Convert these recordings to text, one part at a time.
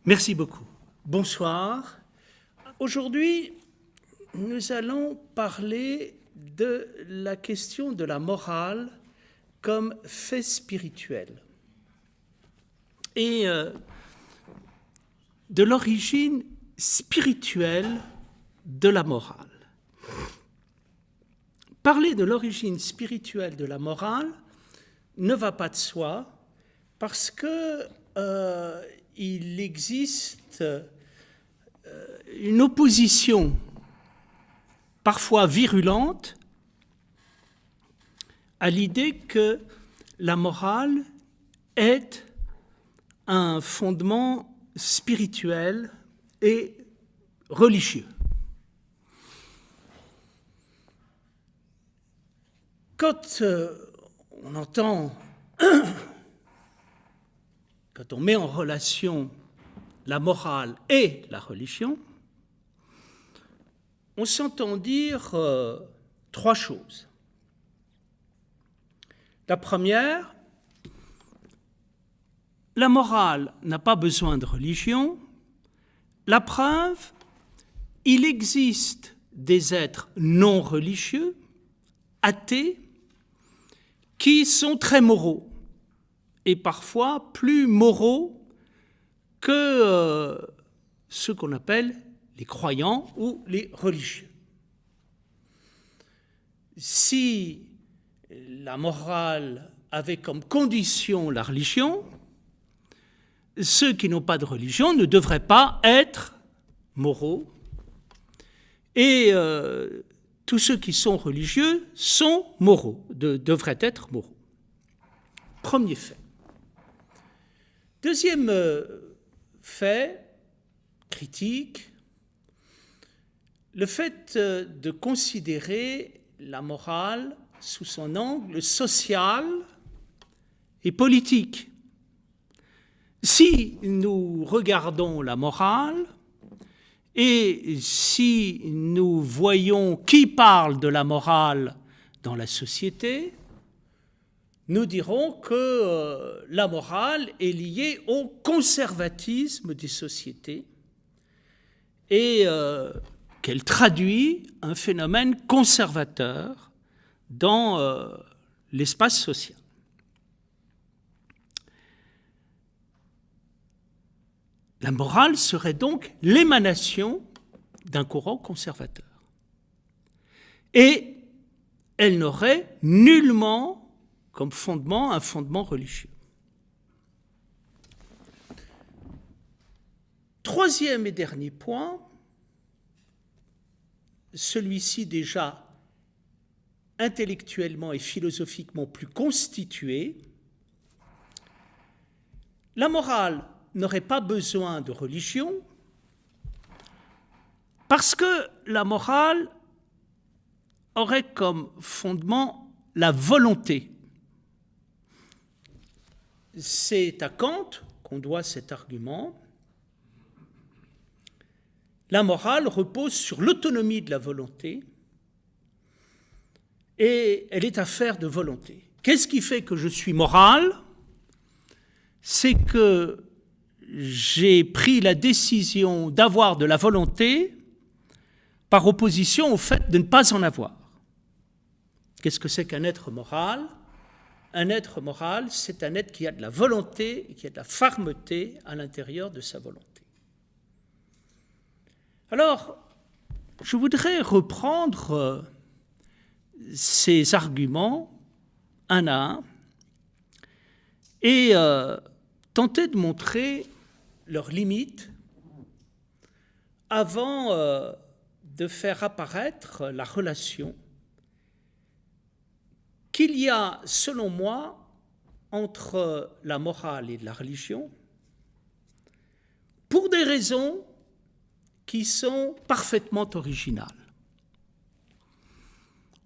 Merci beaucoup. Bonsoir. Aujourd'hui, nous allons parler de la question de la morale comme fait spirituel et de l'origine spirituelle de la morale. Parler de l'origine spirituelle de la morale ne va pas de soi parce que il existe une opposition parfois virulente à l'idée que la morale est un fondement spirituel et religieux. Quand on entend, quand on met en relation la morale et la religion, on s'entend dire trois choses. La première, la morale n'a pas besoin de religion. La preuve, il existe des êtres non religieux, athées, qui sont très moraux, et parfois plus moraux que ceux qu'on appelle les croyants ou les religieux. Si la morale avait comme condition la religion, ceux qui n'ont pas de religion ne devraient pas être moraux, et tous ceux qui sont religieux sont moraux, devraient être moraux. Premier fait. Deuxième fait, critique, le fait de considérer la morale sous son angle social et politique. Si nous regardons la morale et si nous voyons qui parle de la morale dans la société, nous dirons que la morale est liée au conservatisme des sociétés et qu'elle traduit un phénomène conservateur dans l'espace social. La morale serait donc l'émanation d'un courant conservateur. Et elle n'aurait nullement comme fondement un fondement religieux. Troisième et dernier point, celui-ci déjà intellectuellement et philosophiquement plus constitué, la morale n'aurait pas besoin de religion parce que la morale aurait comme fondement la volonté. C'est à Kant qu'on doit cet argument. La morale repose sur l'autonomie de la volonté et elle est affaire de volonté. Qu'est-ce qui fait que je suis moral ? C'est que j'ai pris la décision d'avoir de la volonté par opposition au fait de ne pas en avoir. Qu'est-ce que c'est qu'un être moral ? Un être moral, c'est un être qui a de la volonté et qui a de la fermeté à l'intérieur de sa volonté. Alors, je voudrais reprendre ces arguments un à un et tenter de montrer leurs limites avant de faire apparaître la relation qu'il y a, selon moi, entre la morale et la religion, pour des raisons qui sont parfaitement originales.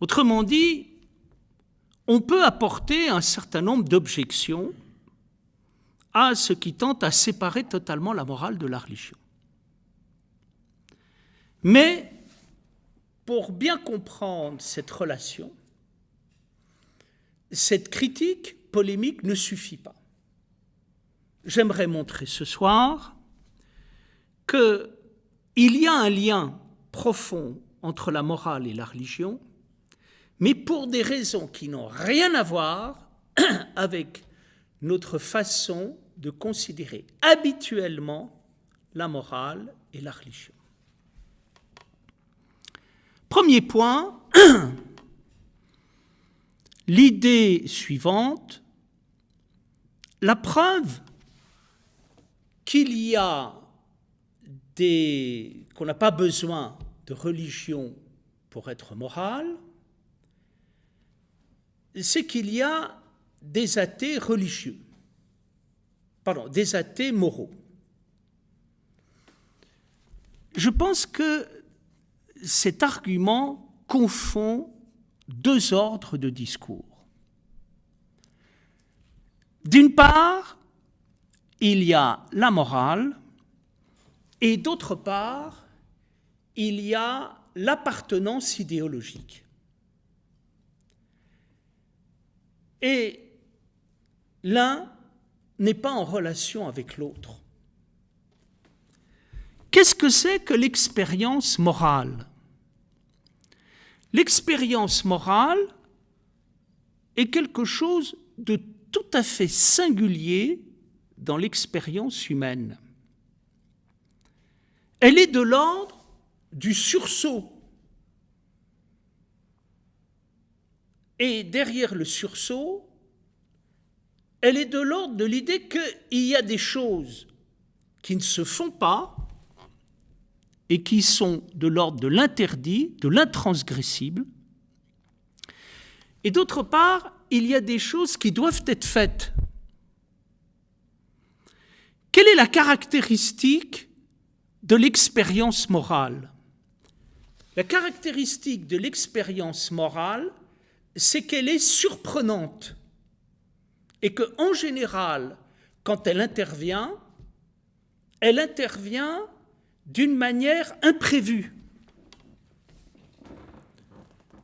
Autrement dit, on peut apporter un certain nombre d'objections à ce qui tente à séparer totalement la morale de la religion. Mais, pour bien comprendre cette relation, cette critique polémique ne suffit pas. J'aimerais montrer ce soir qu'il y a un lien profond entre la morale et la religion, mais pour des raisons qui n'ont rien à voir avec notre façon de considérer habituellement la morale et la religion. Premier point, l'idée suivante, la preuve qu'il y a qu'on n'a pas besoin de religion pour être moral, c'est qu'il y a des athées religieux, des athées moraux. Je pense que cet argument confond deux ordres de discours. D'une part, il y a la morale, et d'autre part, il y a l'appartenance idéologique. Et l'un n'est pas en relation avec l'autre. Qu'est-ce que c'est que l'expérience morale ? L'expérience morale est quelque chose de tout à fait singulier dans l'expérience humaine. Elle est de l'ordre du sursaut. Et derrière le sursaut, elle est de l'ordre de l'idée qu'il y a des choses qui ne se font pas et qui sont de l'ordre de l'interdit, de l'intransgressible. Et d'autre part, il y a des choses qui doivent être faites. Quelle est la caractéristique de l'expérience morale ? La caractéristique de l'expérience morale, c'est qu'elle est surprenante et qu'en général, quand elle intervient d'une manière imprévue.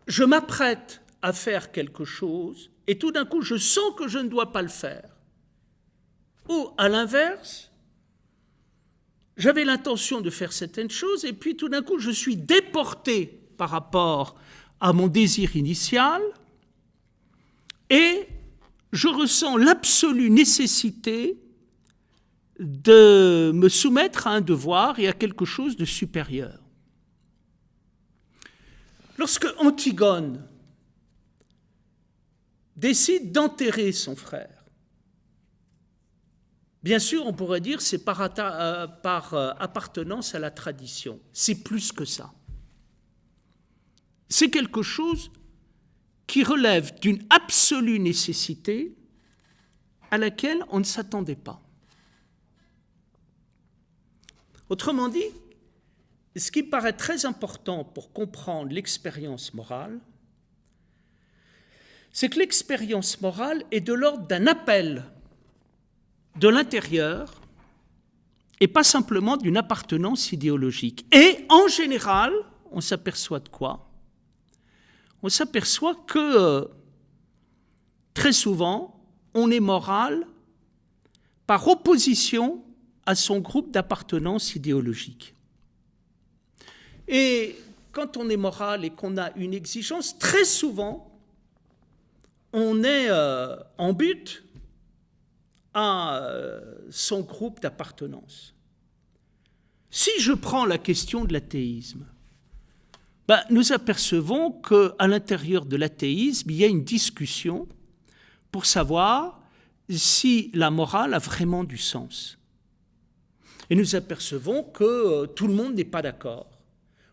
Je m'apprête à faire quelque chose et tout d'un coup, je sens que je ne dois pas le faire. Ou à l'inverse, j'avais l'intention de faire certaines choses et puis tout d'un coup, je suis déporté par rapport à mon désir initial et je ressens l'absolue nécessité de me soumettre à un devoir et à quelque chose de supérieur. Lorsque Antigone décide d'enterrer son frère, bien sûr, on pourrait dire c'est par appartenance à la tradition. C'est plus que ça. C'est quelque chose qui relève d'une absolue nécessité à laquelle on ne s'attendait pas. Autrement dit, ce qui paraît très important pour comprendre l'expérience morale, c'est que l'expérience morale est de l'ordre d'un appel de l'intérieur et pas simplement d'une appartenance idéologique. Et en général, on s'aperçoit de quoi ? On s'aperçoit que très souvent, on est moral par opposition à son groupe d'appartenance idéologique. Et quand on est moral et qu'on a une exigence, très souvent, on est en but à son groupe d'appartenance. Si je prends la question de l'athéisme, nous apercevons qu'à l'intérieur de l'athéisme, il y a une discussion pour savoir si la morale a vraiment du sens. Et nous apercevons que tout le monde n'est pas d'accord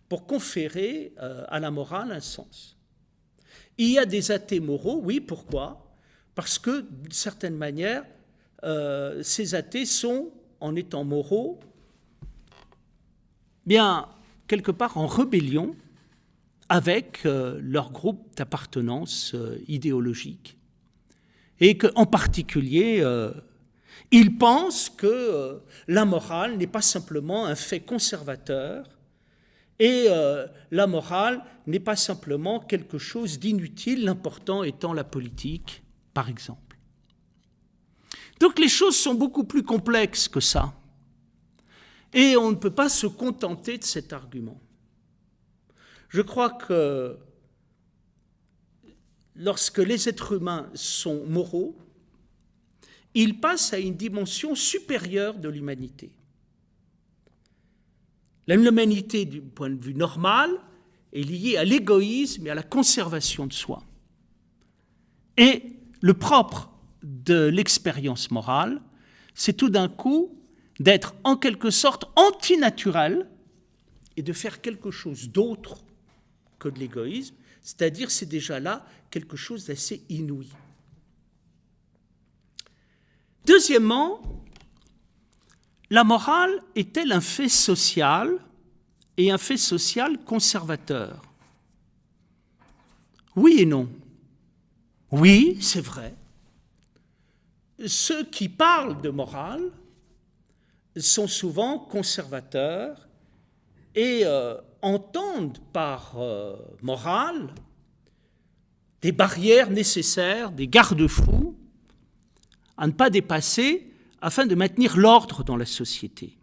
pour conférer à la morale un sens. Il y a des athées moraux, oui, pourquoi ? Parce que, d'une certaine manière, ces athées sont, en étant moraux, bien, quelque part en rébellion avec leur groupe d'appartenance idéologique. Et qu'en particulier, ils pensent que la morale n'est pas simplement un fait conservateur et la morale n'est pas simplement quelque chose d'inutile, l'important étant la politique, par exemple. Donc les choses sont beaucoup plus complexes que ça. Et on ne peut pas se contenter de cet argument. Je crois que lorsque les êtres humains sont moraux, ils passent à une dimension supérieure de l'humanité. L'humanité, du point de vue normal, est liée à l'égoïsme et à la conservation de soi. Et le propre de l'expérience morale, c'est tout d'un coup d'être en quelque sorte antinaturel et de faire quelque chose d'autre que de l'égoïsme, c'est-à-dire c'est déjà là quelque chose d'assez inouï. Deuxièmement, la morale est-elle un fait social et un fait social conservateur? Oui et non. Oui, c'est vrai. Ceux qui parlent de morale sont souvent conservateurs et entendent par morale des barrières nécessaires, des garde-fous à ne pas dépasser afin de maintenir l'ordre dans la société.